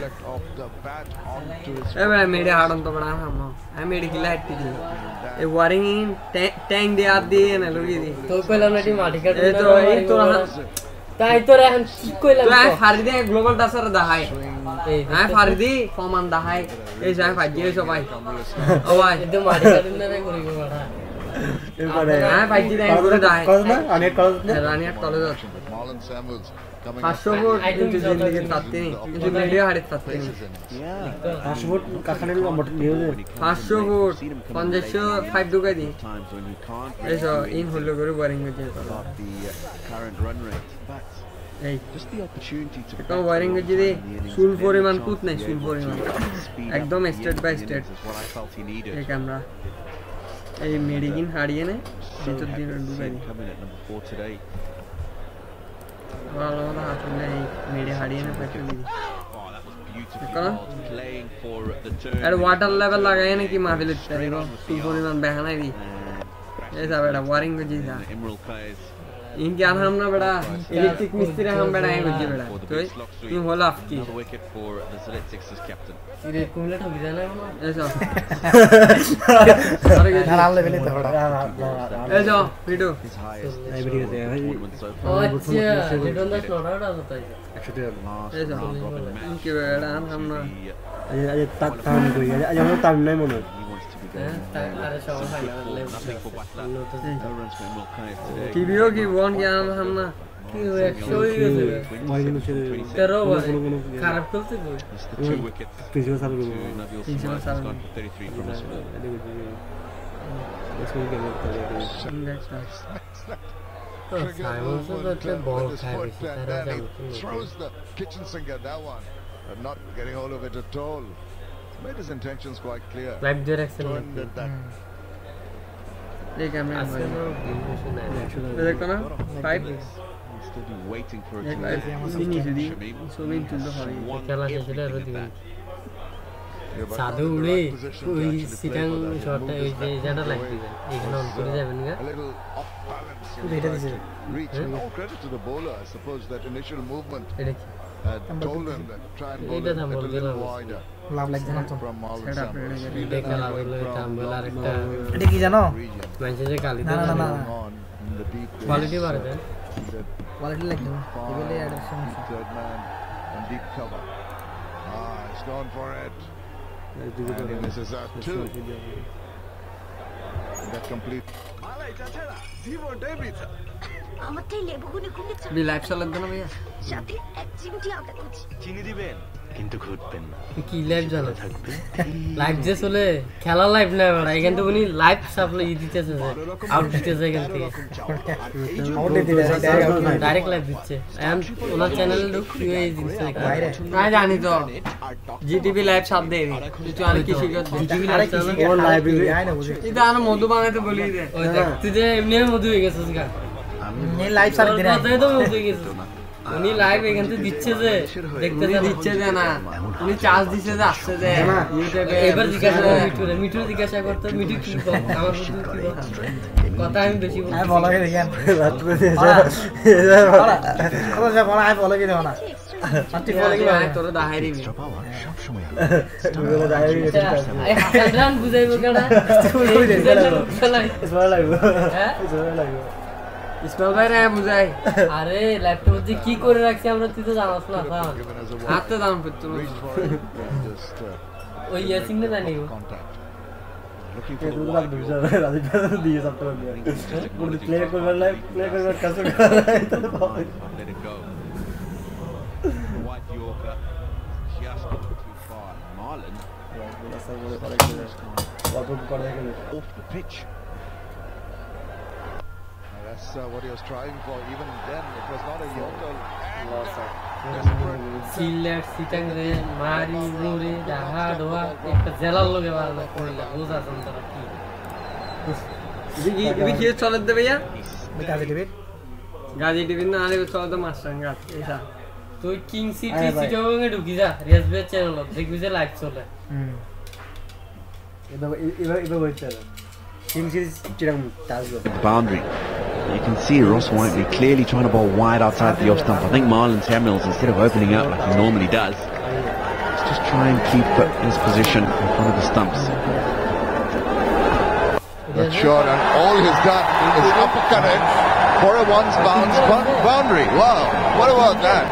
deflect off the bat onto his. मैं मेरे हाड़ों तो बड़ा हम ना मैं मेरी किला है टीचर ये वारिंग टैंक दे आप दिए ना लोगी दी तो पहले हमने टीम आटी कर ये तो ताई तो रहे हम कोई लग तो फारिदे ग्लोबल डासर दहाई हाँ फारिदी फॉर्मन दहाई ये जाए फाइजी सो भाई ओ भाई ಇದು ಮಾಡಿ ಕಡಿಂದ ಗುರಿಗೆ ಮಾಡ हाँ फाइजी दे गुरे दहाई रानियाट college Marlon Samuels coming. Hashobot into जिंदगी ताते नहीं into वीडियो हाड़े ताते नहीं Hashobot काखने लो मट न्यूज़ Hashobot 5 दुका दी ऐसा इन होलो गुरु वारिंग में जाता Current run rate. Just the opportunity to. तो वारिंग में जिधे सुल फोरे मान कुछ नहीं सुल फोरे मान एकदम स्टेट बाय स्टेट ये कैमरा ये मेडिकिन हाड़ी है ना ये तो दिन दुका दी वाला वाला हाथ में मेरे हाड़ी है ना पैसे दी कौन यार वाटर लेवल लगाए ना कि माफी लेते हैं को सुल फोरे मान बहना ही ऐसा बेटा वारिंग में जी था इन क्या हम ना बड़ा इलेक्ट्रिक मिस्त्री हम बड़ा है मुझे बड़ा तो इन होला आपकी ये कुमलेट हो गया ना ऐसा नाम ले लेते बड़ा ऐसा वीडियो नहीं वीडियो दे अच्छा वीडियो ना स्लोरा होता है एक्चुअली ऐसा इनके बड़ा हम ना ये ताम कोई ये हम ताम नहीं मनो अरे शॉट फाइनल टीवीओ की वन क्या हम ना कि एक शो ही है करो भाई खराब तो से कोई प्रिंसिपल साहब इसको क्या बोलते हैं तो साइमन से तो बॉल खाए throws the kitchen sink at that one, but not getting hold of it at all. Made his intentions quite clear. Right direction. ये कैमरा देखो ना 5 Still be waiting for it to नहीं दी सो भी to the हॉरी खेला चले रोटी साधु उड़े कोई सिटांग shot है ये ज्यादा लगती है एक ना उनको जावेन का a little off balance. बेटा दीजिए Reach. No credit to the bowler. I suppose that initial movement had told him that try and bowl it a little wider. लाभ लग जाना तो From Marlon Samuels. देखा लागलो तांबल आरेक्टा এটা কি জানো मैसेज काली না না না On in the deep quality बारे है क्वालिटी লাগবে এগুলো adoption third man on deep cover. He's gone for it. And he misses that too. That complete. আমারটাই লেবুগুনি খুলে भी लाइव चलत देना भैया সাথে এক চিমটি আদা কুচি চিনি দিবেন কিন্তু ঘুরবেন না কি লাইভ জানো থাকবে লাইভ যে চলে খেলা লাইভ না বড় এখান থেকে উনি লাইভ সাপ্লাই দিতেছে আউট দিতেছে এখান থেকে আউট দিতে ডাইরেক্ট লাইভ দিচ্ছে এখন ওনার চ্যানেলে ঢুকি এই জিনিস ना जानी तो जीटीवी लाइव साथ दे रही तू आने की शिकायत জিটিভি লাইভ চ্যানেল ও লাইব্রেরি আয় না বুঝে इधर आना मधु बांगे तो बोली दे ওই দেখ তুই যে এমনি মধু হয়ে গেছিস গা এই লাইভ সার দিরা কথাই তো মধু হয়ে গেছিস উনি লাইভ এখান থেকে দিচ্ছে যে দেখতে দিচ্ছে যে না উনি চার্জ দিছে যে আসছে যে ইউটিউবে এবার জিজ্ঞাসা করো মিঠুরে জিজ্ঞাসা করতে মিঠু কি বল আমার মধু কি বল কথা আমি বেশি বলছি আমি বলা গেছি কেন কথা যা বলা আমি বলা গেছি না পার্টি বলা গেছি তোর দাহারি মি তুমি বলে দাঁড়িয়ে গেছিস এই হাসান বুঝাইবো কেডা ভালো লাগবে হ্যাঁ ভালো লাগবে ইসমাইল ভাই রে বুঝাই আরে ল্যাপটপ যে কি করে রাখছি আমরা তুই তো জানাস না সান হাতে দাম পেতো ওই ইয়াসিন না জানি contact. ये दूर तक दूर जा रहा है राधिका दिए सब तो बोल प्ले कर कैसे कर रहा है तो Let it go. White Yorker just got too far. Marlon बोला सर बोले पड़े वापस कर देंगे off the pitch. That's what he was trying for. Even then, it was not a Yorker. Sylhet সিটাং রে মারি মুরে ডাহা ডোয়া একটা জেলার লগে বারনা কইলা বুঝা সন্তর কি इभी खेल चलत दे भैया गाजी टीवी गाजी टीवी ना आले चलत मास्टरंगा ऐसा তুই কিং সিটি সিটাগঙ্গে ঢুকি যা রেসবে চ্যানেল দেখবি যে লাইভ চলে इधर वही चल किंग सीरीज चिरंग टास Boundary. You can see Ross Whiteley clearly trying to bowl wide outside the off stump. I think Marlon Samuels, instead of opening up like he normally does, try and keep his position in front of the stumps. That shot, and all he's done is uppercut it for a once bounce boundary. Wow, what about that?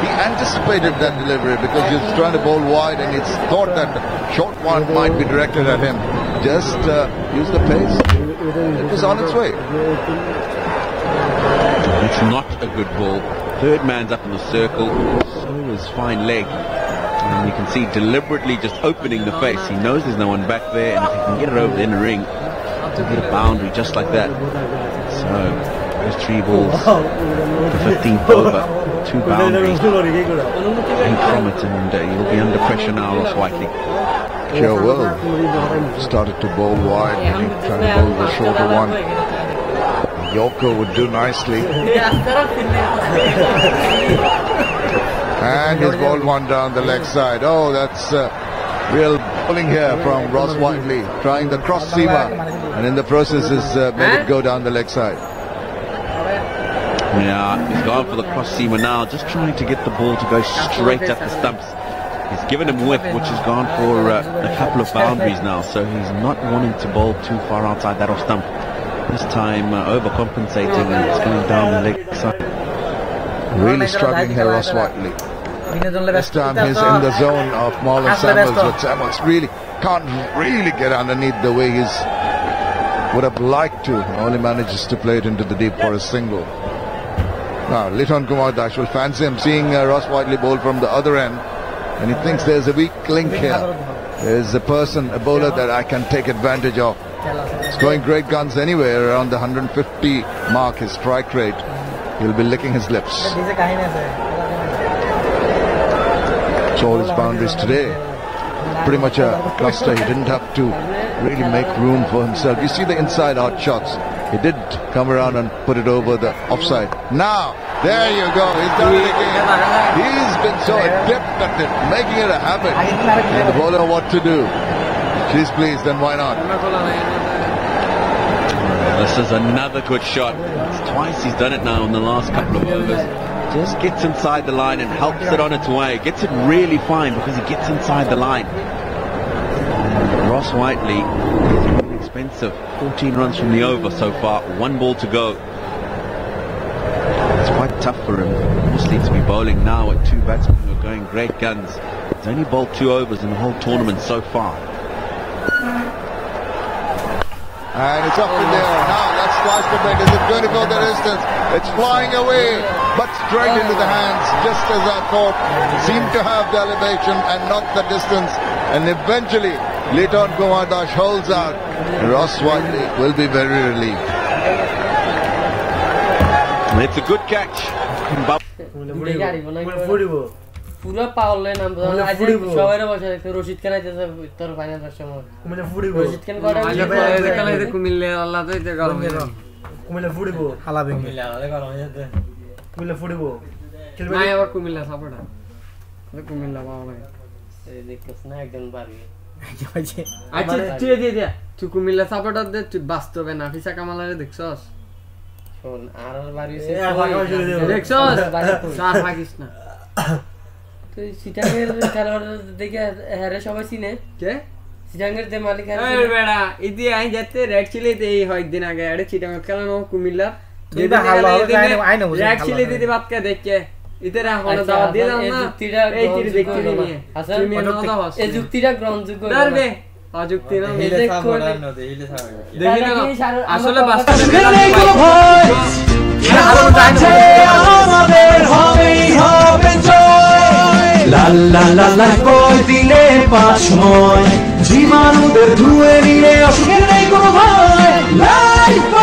He anticipated that delivery because he was trying to bowl wide and he thought that the short one might be directed at him. Just use the pace. It was on its way. It's not a good ball. Third man's up in the circle. So is fine leg. And you can see deliberately just opening the face. He knows there's no one back there, and if he can get it over the inner ring, he'll get a boundary just like that. So there's 3 balls to 15th over, 2 boundaries, 8 from it, and he'll be under pressure now, Ross Whiteley. Sure will. Started to bowl wide, and he tried to bowl the shorter one. Yorker would do nicely. And he's bowled one down the leg side. Oh, that's real bowling here from Ross Whiteley, trying the cross seamer, and in the process has made it go down the leg side. Yeah, he's gone for the cross seamer now, just trying to get the ball to go straight at the stumps. He's given him whip, which has gone for a couple of boundaries now, so he's not wanting to bowl too far outside that off stump. This time overcompensating, and it's going down the leg side. Really struggling here, Ross Whiteley. This time he's in the zone of Marlon Samuels, but Samuels really can't really get underneath the way he's would have liked to. Only manages to play it into the deep for a single. Now Liton Kumar Dash will fancy him, seeing Ross Whiteley bowl from the other end, and he thinks there's a weak link here. There's a person, a bowler that I can take advantage of. He's going great guns anywhere around the 150 mark, his strike rate. He'll be licking his lips. So all his boundaries today, pretty much a cluster. He didn't have to really make room for himself. You see the inside out shots. He did come around and put it over the offside. Now, there you go. He's done it again. He's been so adept at it, making it a habit. And the bowler what to do. She's pleased, then why not? This is another good shot. It's twice he's done it now in the last couple of overs. Just gets inside the line and helps it on its way. Gets it really fine because he gets inside the line. And Ross Whiteley is expensive. 14 runs from the over so far. 1 ball to go. It's quite tough for him, obviously, to be bowling now with 2 batsmen who are going great guns. He's only bowled 2 overs in the whole tournament so far. And it's up in there. Now that's twice the bend. Is it going to go the distance? It's flying away, but straight into the hands, just as I thought. Seemed to have the elevation and not the distance. And eventually, Liton Kumar Dash holds out. Ross Whiteley will be very relieved. It's a good catch. পুরো পাওয়ারলে নাম তো আজ সবাইরে বসে দেখতে রশিদ খান আইতেছে তোর ফাইনালের সময় কুমিল্লা ফুড়িবো রশিদ খান করে আজকাল কুমিল্লা আল্লাহ তো এটা গরম কুমিল্লা ফুড়িবো হালাবে কুমিল্লা আলাদা গরম হয়ে যাচ্ছে কুমিল্লা ফুড়িবো খেলবে না আবার কুমিল্লা সাপোর্টার কুমিল্লা পাওয়া লাগে এই দেখছস না একজন বাড়ি আচ্ছা তুই দে তুই কুমিল্লা সাপোর্টার দে তুই বাস্তবে নাফিসা কামালারে দেখছস শোন আর বাড়ি দেখছস সার থাকিস না তুই সিটাঙ্গের খেলোয়াড় দেখে হেরে সবাই চিনে কে সিটাঙ্গের যে মালিক আছে এই বেড়া ইদি আই যেতে রেড চিলিতে এই কয়েকদিন আগে আরে চিটাঙ্গ খেলানো কুমিল্লা যেটা হাল আই না রেড চিলি দিদি বাতকে দেখে ইতেরা হলো দাও দিয়ে দাও না এই তির দেখতে নিয়ে আচ্ছা তুমি না দাও এই যুক্তিটা গ্রহণযোগ্য করবে অযুক্তি না দেখি না আসলে বাস্তবে আমাদের হবেই হবে জয় লা লা লা লা কই দিলে পাঁচময় জীবাণুদের ধুয়ে নিলে অসুখের নেই কোনো ভয় লাইফ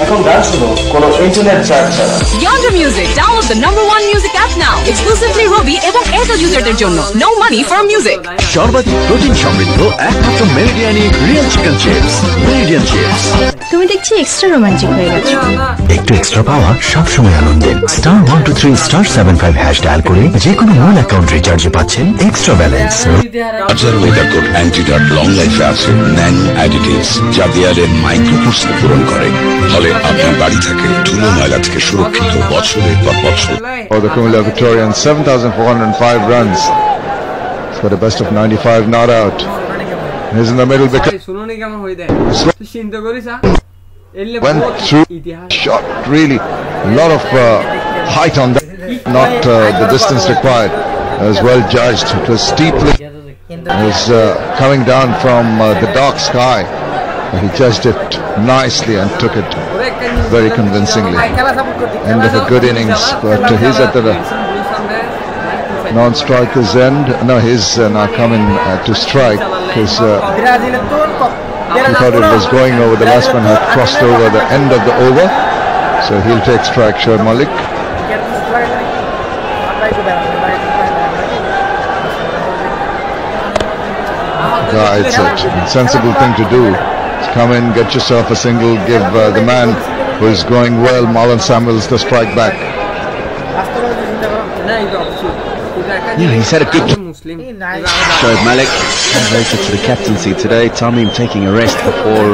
এখন গান শুনো কোনো ইন্টারনেট চার্জ ছাড়া Yonder Music, download the #1 music app now. Exclusively Robi এবং Airtel userদের জন্য. No money for music. সর্বাধিক প্রোটিন সমৃদ্ধ একমাত্র মেরিডিয়ানি real chicken chips, Meridian chips. তুমি দেখছি এক্সট্রা রোমান্টিক হয়ে গেছো। একটু এক্সট্রা পাওয়া সবসময় আনন্দের। *123*75# ডায়াল করে যে কোনো মূল অ্যাকাউন্ট রিচার্জে পাচ্ছেন extra balance. Weather code antidote long লাইফে আছে ন্যানো অ্যাডিটিভস যা দেয়ালের মাইক্রোফোর্সকে পূরণ করে, ফলে আপনার বাড়ি থেকে ধুলো ময়লা থেকে সুরক্ষিত বছরের পর বছর। For the Comilla Victorians, 7,405 runs. It's got a best of 95 not out. He's in the middle because went through shot really a lot of height on that, not the distance required. It was well judged. It was steeply. It was coming down from the dark sky. He judged it nicely and took it very convincingly. End of a good innings, but he's at the non-striker's end. No, he's now coming to strike. He thought it was going over. The last one had crossed over the end of the over, so he'll take strike. Shoaib Malik. It's a sensible thing to do. Come in, get yourself a single, give the man who is going well, Marlon Samuels, the strike back. Yeah, he's had a good Shoaib Malik elevated to the captaincy today. Tamim taking a rest before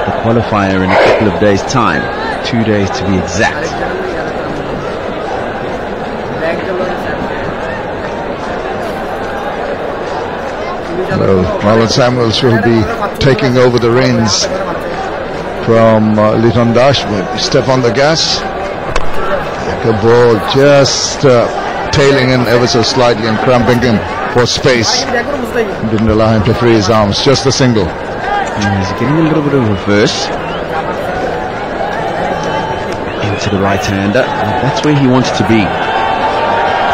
the qualifier in a couple of days' time. 2 days to be exact. Well, Marlon Samuels will be taking over the reins from Liton Dash, but step on the gas. The ball just tailing in ever so slightly and cramping him for space. Didn't allow him to free his arms. Just a single. He's getting a little bit of reverse into the right-hander. That's where he wants to be.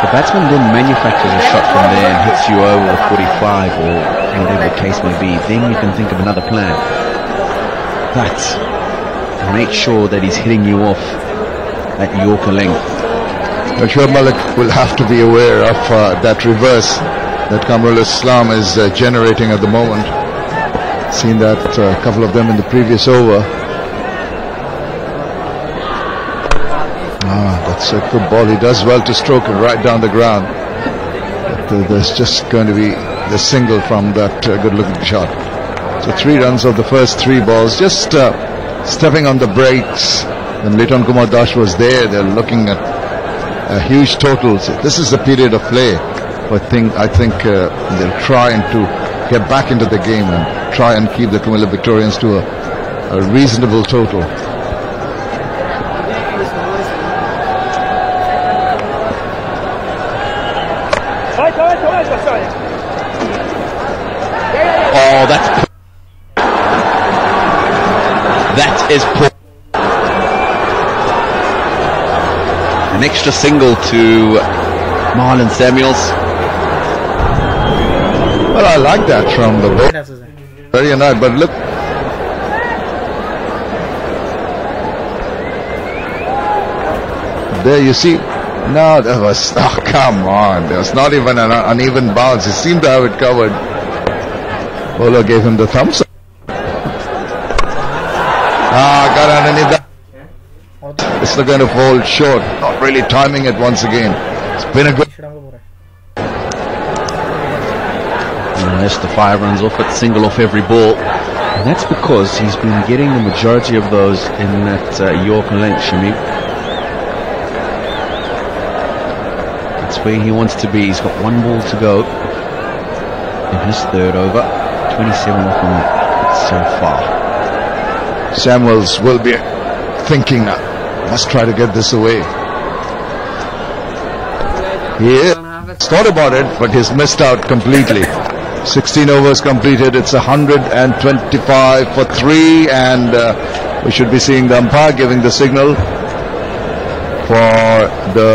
The batsman then manufactures a shot from there and hits you over with 45 or whatever the case may be. Then you can think of another plan. But make sure that he's hitting you off at Yorker length. Shoaib Malik will have to be aware of that reverse that Kamrul Islam is generating at the moment. Seen that a couple of them in the previous over. That's a good ball. He does well to stroke it right down the ground. But there's just going to be the single from that good-looking shot. So 3 runs of the first 3 balls. Just stepping on the brakes. When Liton Kumar Dash was there, they're looking at huge totals. This is the period of play. I think they're trying to get back into the game and try and keep the Comilla Victorians to a reasonable total. Oh, that is poor. An extra single to Marlon Samuels. Well, I like that from the ball. Very nice, but look. There you see. No, that was, oh come on. There was not even an uneven bounce. He seemed to have it covered. Bowler gave him the thumbs up. Got underneath that. It's not going to fall short. Not really timing it once again. It's been a good. That's the 5 runs off it, single off every ball. And that's because he's been getting the majority of those in that Yorker length, Shami. That's where he wants to be. He's got 1 ball to go in his 3rd over. 27 off him so far. Samuels will be thinking, must try to get this away. He thought about it, but he's missed out completely. 16 overs completed. It's 125 for 3, and we should be seeing the umpire giving the signal for the.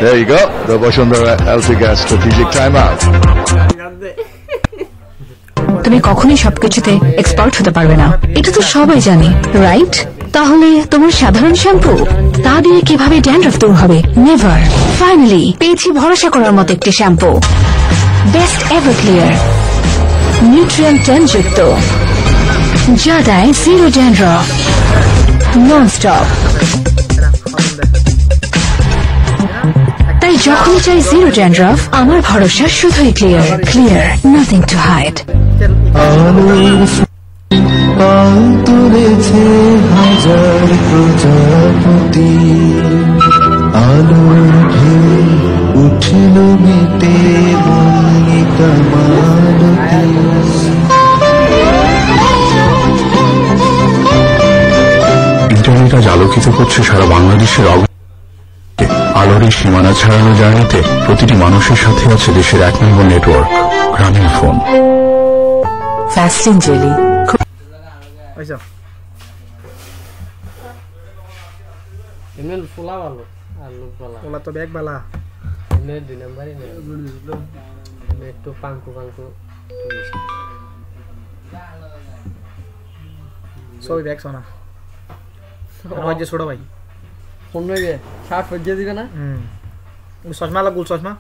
There you go, the Bashundhara LP Gas strategic timeout. তুমি কখনোই সবকিছুতে expert হতে পারবে না, এটা তো সবাই জানে, রাইট? তাহলে তোমার সাধারণ শ্যাম্পু তা দিয়ে কিভাবে ড্যান্ড্রাফ দূর হবে? নেভার। ফাইনালি পেয়েছি ভরসা করার মতো একটি shampoo, best ever clear. Nutrient 10 যুক্ত, যা দেয় জিরো ড্যান্ড্রফ, নন স্টপ। তাই যখনই চাই জিরো ড্যান্ড্রফ, আমার ভরসা শুধুই Clear. Clear, nothing to hide. পাল তুলেছে হাজার প্রজাপতি, আলোর ঢেউ উঠল মেতে মল্লিকা মালতী। ইন্টারনেট আজ আলোকিত করছে সারা বাংলাদেশের আলোর এই সীমানা ছাড়ানো জার্নিতে প্রতিটি মানুষের সাথে আছে দেশের 1 নম্বর নেটওয়ার্ক গ্রামীণ ফোন। ফ্যাস্টিং জেলি এমনি ফুলা ভালো আর লোক ভালো, ওলা তো ব্যাগ বালা এমনি 2 নাম্বারই না, একটু পাঙ্কু সবই ব্যাগ সোনা আওয়াজ যে ছোট ভাই ফোন নেবে শার্ট ফজিয়ে দিবে না, চশমা লাগুল চশমা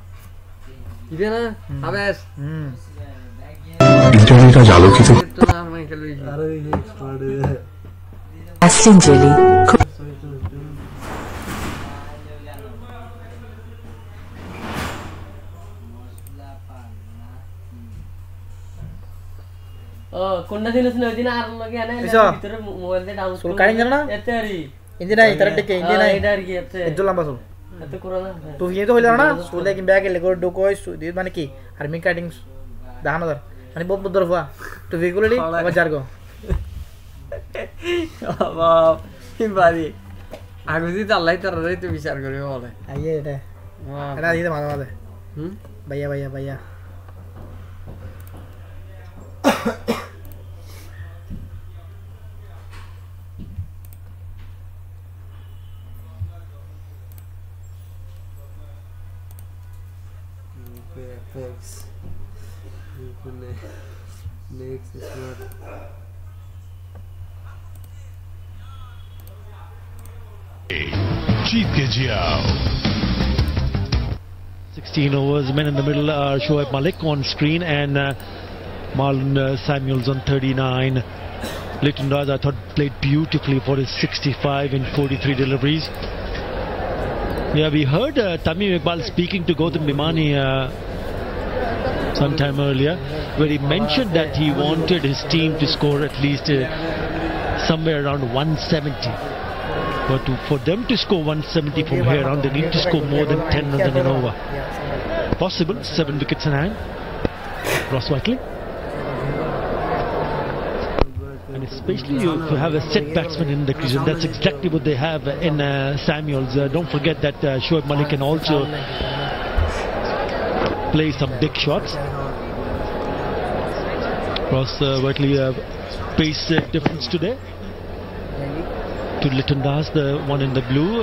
দিবে না আবেশ। ইন্টারনেট আজ আলোকিত ফ্যাস্টিং জেলি কোনটা ছিল ওই দিন আর লগে আনে ভিতরে মোবাইল দিয়ে ডাউনলোড সুল কাটিং জানো না এতে আরি ইঞ্জি নাই তার টিকে ইঞ্জি নাই এটা আর কি এতে এত লম্বা সুল এত করো না তো ये तो হইলো না সুলে কি ব্যাগে লেগো ডোকো মানে কি আর্মি কাটিং 10000 মানে বহুত দরফা তো রেগুলারলি আবার জারগো বাপ বাড়ি আগুজি আল্লাহ তার রে তো বিচার করে বলে আইয়ে এটা এটা দিতে মাঝে মাঝে ভাইয়া ভাইয়া ভাইয়া Next is not 16 overs, men in the middle are Shoaib Malik on screen and Marlon Samuels on 39. Leighton Raz, I thought, played beautifully for his 65 in 43 deliveries. Yeah, we heard Tamim Iqbal speaking to Gautam Bimani sometime earlier, where he mentioned that he wanted his team to score at least somewhere around 170. But for them to score 170 from here on, they need to score more than 10 runs in an over. Possible, 7 wickets in hand. Ross Whiteley. And especially if you have a set batsman in the crease, and that's exactly what they have in Samuels. Don't forget that Shoaib Malik can also play some big shots. Ross Whiteley pace difference today to Leighton Raz, the one in the blue,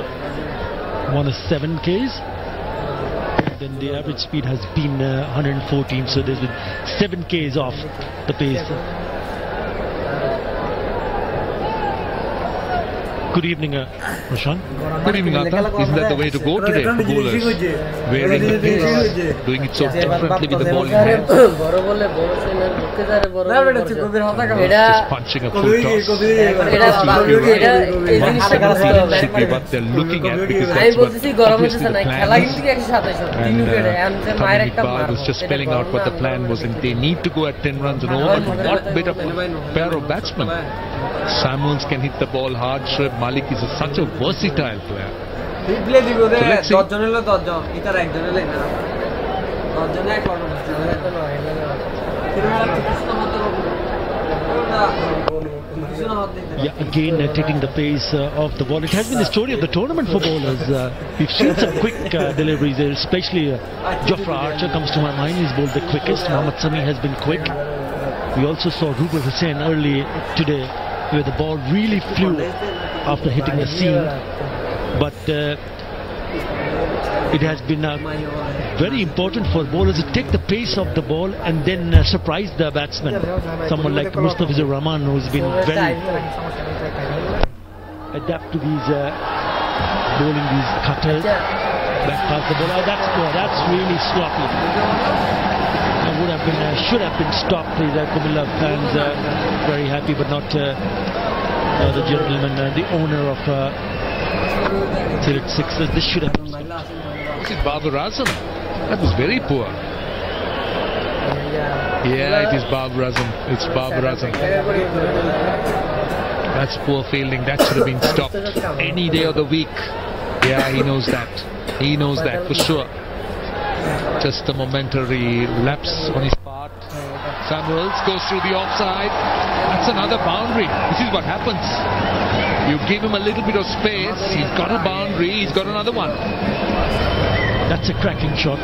one is 7 Ks. Then the average speed has been 114, so there's been 7 Ks off the pace. Good evening, Roshan. Good evening, Ata. Isn't that the way to go today for bowlers? Wearing the pace, doing it so differently with the ball in hand. Just punching a full toss. Should be what they're looking at, because that's what obviously the plan is. And Tamim Iqbal was just spelling out what the plan was, and they need to go at 10 runs and over. But what bit of pair of batsmen? Samuels can hit the ball hard. Shoaib Malik is such a versatile player. So let's Yeah, again taking the pace of the ball. It has been the story of the tournament for bowlers. We've seen some quick deliveries there, especially Jofra Archer comes to my mind. He's bowled the quickest. Mohammad Sami has been quick. We also saw Rubal Hussain early today, where the ball really flew after hitting the seam. But it has been very important for bowlers to take the pace of the ball and then surprise the batsman. Someone like Mustafizur Rahman, who's been very adapt to these bowling these cutters. Back past the bowler. That's really sloppy. Should have been stopped. The Comilla fans very happy, but not the gentleman, the owner of Sylhet Sixers. This should have been stopped. This is Babar Azam. That was very poor. Yeah, it is Babar Azam. It's Babar Azam. That's poor fielding. That should have been stopped any day of the week. Yeah, he knows that. He knows that for sure. Just a momentary lapse on his part. Samuels goes through the offside. That's another boundary. This is what happens. You give him a little bit of space. He's got a boundary. He's got another one. That's a cracking shot.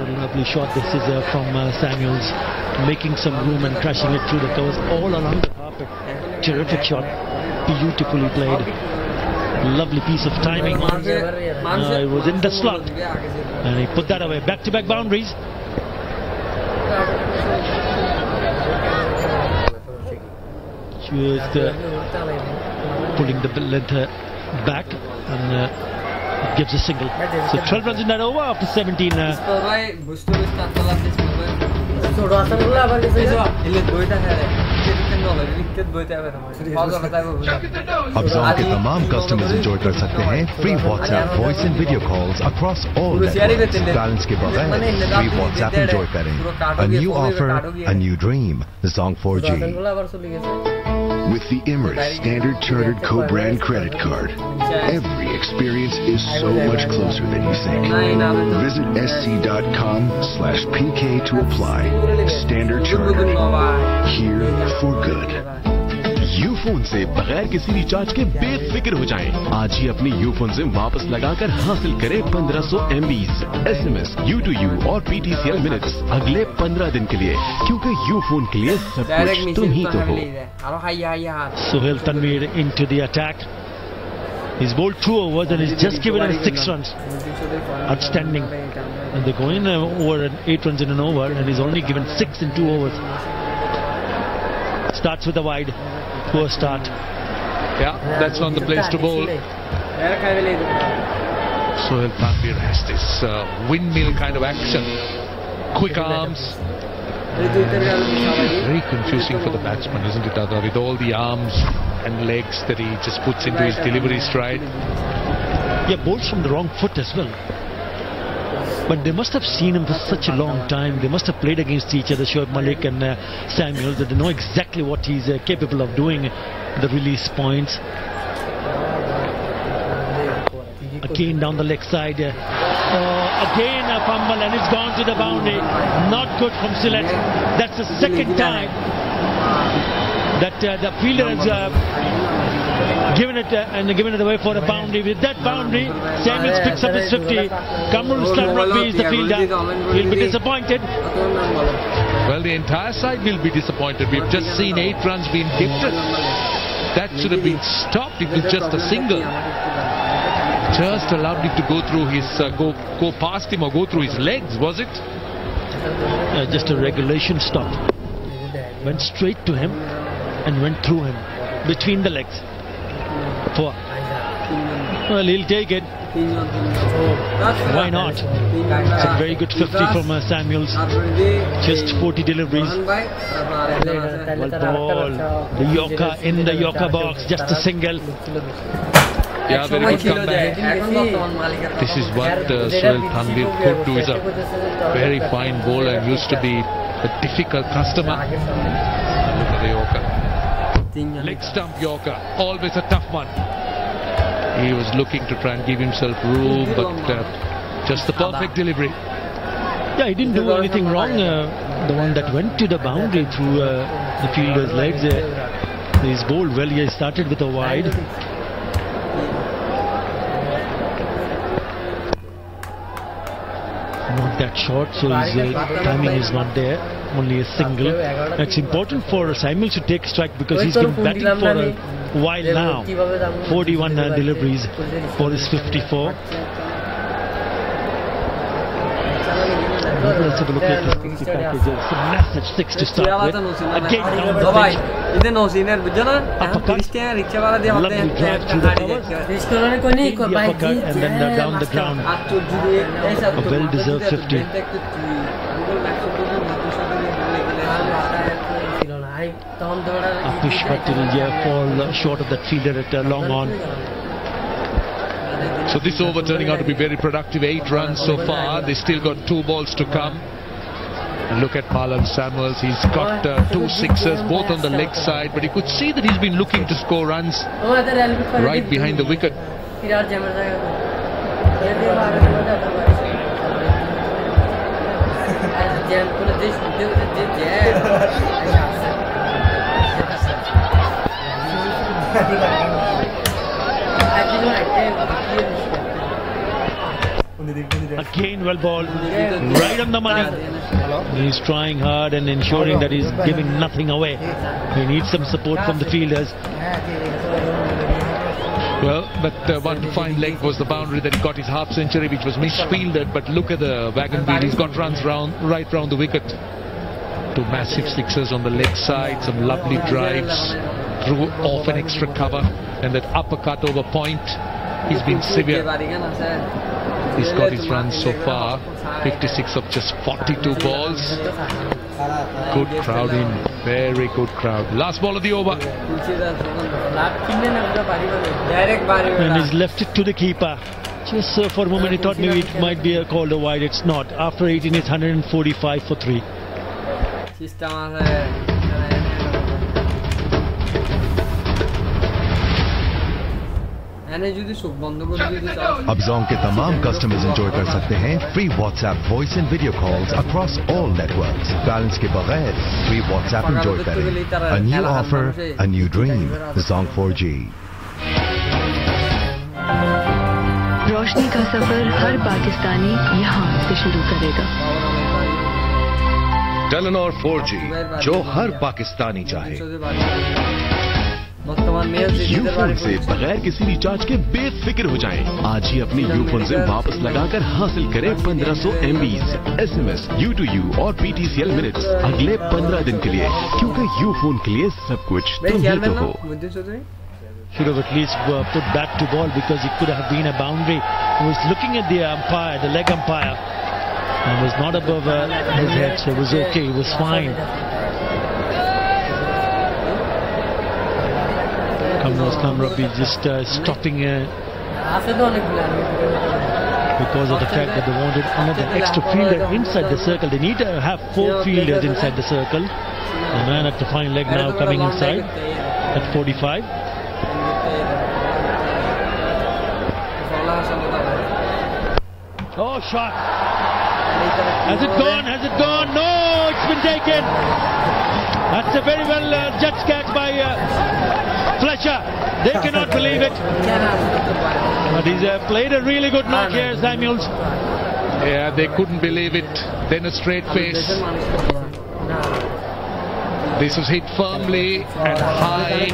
A lovely shot. This is from Samuels, making some room and crashing it through the toes all along the carpet. Terrific shot. Beautifully played. Lovely piece of timing. It was in the slot, and he put that away. Back-to-back boundaries. Just pulling the length back, and gives a single. So 12 runs in that over after 17. अब zone के तमाम customers enjoy कर सकते हैं free WhatsApp voice and video calls across all networks balance के बगैर free WhatsApp enjoy करें a new offer a new dream Zong 4G With the Emirates Standard Chartered Co-Brand Credit Card, every experience is so much closer than you think. Visit sc.com/pk to apply. Standard Chartered, here for good. Ufone से बगैर किसी recharge के बेफिक्र हो जाएं। आज ही अपनी Ufone SIM वापस लगाकर हासिल करें 1500 MBs, SMS, U2U और PTCL मिनट्स अगले 15 दिन के लिए, क्योंकि यूफोन के लिए सब कुछ तुम ही तो हो। Sohail Tanvir into the attack. He's bowled 2 overs and he's just given us 6 runs. Outstanding. And they're going over 8 runs in an over, and he's only given 6 in 2 overs. Starts with a wide. Poor start. Yeah, that's not the place to bowl. Sohail Tanvir has this windmill kind of action. Quick arms. Very confusing for the batsman, isn't it, Adha? With all the arms and legs that he just puts into his delivery stride. Yeah, bowls from the wrong foot as well. But they must have seen him for such a long time. They must have played against each other, Shoaib Malik and Samuel, that they know exactly what he's capable of doing, the release points. Again down the leg side. Again a fumble, and it's gone to the boundary. Not good from Sylhet. That's the second time that the fielder has given it away for a boundary. With that boundary, Samuels picks up his 50. Kamrul Islam Rabbi is the fielder. He'll be disappointed. Well, the entire side will be disappointed. We've just seen 8 runs being gifted. That should have been stopped. It was just a single. Just allowed it to go through his, go past him or go through his legs, was it? Just a regulation stop. Went straight to him and went through him, between the legs. Well, he'll take it. Why not? It's a very good 50 from Samuels. Just 40 deliveries. Well ball. The Yorker in the Yorker box. Just a single. Yeah, very good comeback. This is what Sohail Tanvir could do. He's a very fine bowler and used to be a difficult customer. Look at the Yorker. Leg stump Yorker, always a tough one. He was looking to try and give himself room, but just the perfect delivery. Yeah, he didn't do anything wrong. The one that went to the boundary through the fielder's legs. He's bowled well. He started with a wide. Not that short, so his timing is not there. Only a single. It's important for Samuel to take strike because he's been batting for a while now. 41 deliveries for his 54. let's have a look at the packages. It's a massive 6 to start with. Again, down the pitch. Lovely drive through the covers. The uppercut and then down the ground. A well-deserved 50. A push, but it will fall short of that fielder at long on. So this over turning out to be very productive. 8 runs so far. They still got 2 balls to come. And look at Marlon Samuels. He's got 2 sixes, both on the leg side. But you could see that he's been looking to score runs right behind the wicket. Again, well balled, right on the money. He's trying hard and ensuring that he's giving nothing away. He needs some support from the fielders. Well, but one fine leg was the boundary that he got his half century, which was misfielded. But look at the wagon wheel. He's got runs right round the wicket. 2 massive sixes on the leg side, some lovely drives, threw off an extra cover, and that uppercut over point. He's been severe. He's got his runs so far, 56 of just 42 balls. Good crowd in, very good crowd. Last ball of the over. And he's left it to the keeper. Just for a moment he thought maybe it might be called a wide. It's not. After 18 it's 145 for 3. अब Jong के तमाम customers enjoy कर सकते हैं free WhatsApp voice and video calls across all networks. Balance के बगैर free WhatsApp enjoy करें। A new offer, a new dream, Jong 4G। रोशनी का सफर हर पाकिस्तानी यहाँ से शुरू करेगा। टेलेनॉर 4G, जो हर पाकिस्तानी चाहे। यूफोन से बगैर किसी रिचार्ज के बेफिक्र हो जाएं। आज ही अपनी यूफोन से वापस लगाकर हासिल करें 1500 MBs, SMS, U2U और PTCL मिनट्स अगले 15 दिन के लिए, क्योंकि यूफोन के लिए सब कुछ तुम ही तो हो। Should have at least put back to ball because it could have been a boundary. He was looking at the umpire, the leg umpire, and was not above his head, so it was okay, it was fine. Kamra be just stopping because of the fact that they wanted another extra fielder inside the circle. They need to have 4 fielders inside the circle. The man at the fine leg now coming inside at 45. Oh, shot. Has it gone? Has it gone? No, it's been taken. That's a very well judged catch by Fletcher. They cannot believe it. But he's played a really good knock here, Samuels. Yeah, they couldn't believe it. Then a straight face. This was hit firmly and high.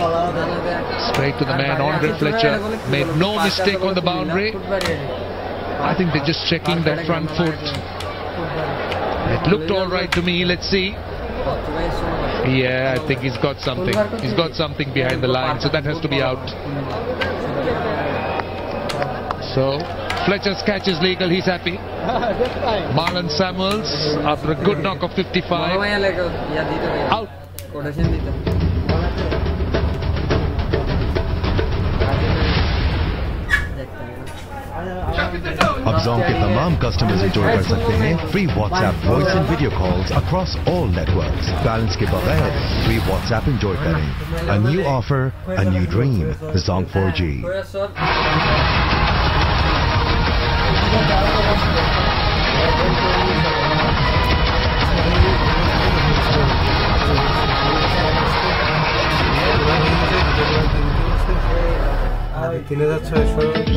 Straight to the man, Andre Fletcher. Made no mistake on the boundary. I think they're just checking that front foot. It looked all right to me. Let's see. Yeah, I think he's got something. He's got something behind the line, so that has to be out. So Fletcher's catch is legal. He's happy. Marlon Samuels, after a good knock of 55, out. अब Jong के तमाम customers enjoy कर सकते हैं free WhatsApp voice and video calls across all networks. Balance के बगैर free WhatsApp enjoy करें। A new offer, a new dream, Jong 4G।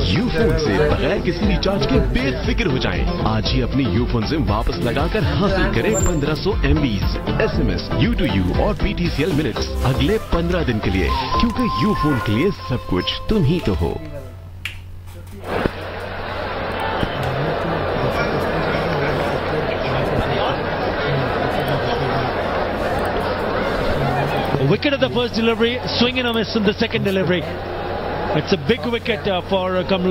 Ufone से बगैर किसी रिचार्ज के बेफिक्र हो जाएं। आज ही अपनी यूफोन सिम वापस लगाकर हासिल करें 1500 MBs, SMS, U2U और PTCL मिनट्स अगले 15 दिन के लिए, क्योंकि यूफोन के लिए सब कुछ तुम ही तो हो। Wicket at the first delivery, swing and a miss in the second delivery. It's a big wicket for Comilla.